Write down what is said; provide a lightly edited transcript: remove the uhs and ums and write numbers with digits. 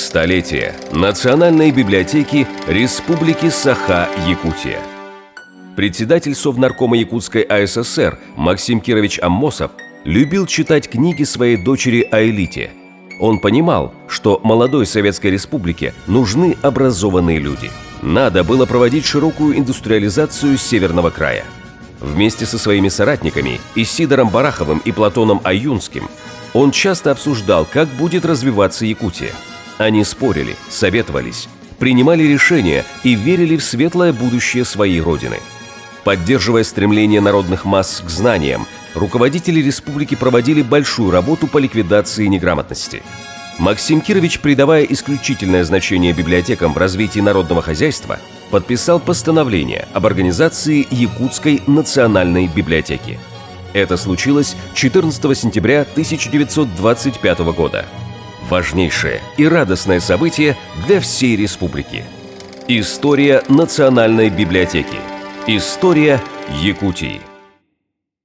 Столетие Национальной библиотеки Республики Саха-Якутия. Председатель Совнаркома Якутской АССР Максим Кирович Аммосов любил читать книги своей дочери Аэлите. Он понимал, что молодой Советской Республике нужны образованные люди. Надо было проводить широкую индустриализацию Северного края. Вместе со своими соратниками Исидором Бараховым и Платоном Аюнским он часто обсуждал, как будет развиваться Якутия. Они спорили, советовались, принимали решения и верили в светлое будущее своей родины. Поддерживая стремление народных масс к знаниям, руководители республики проводили большую работу по ликвидации неграмотности. Максим Кирович, придавая исключительное значение библиотекам в развитии народного хозяйства, подписал постановление об организации Якутской национальной библиотеки. Это случилось 14 сентября 1925 года. Важнейшее и радостное событие для всей республики. История национальной библиотеки. История Якутии.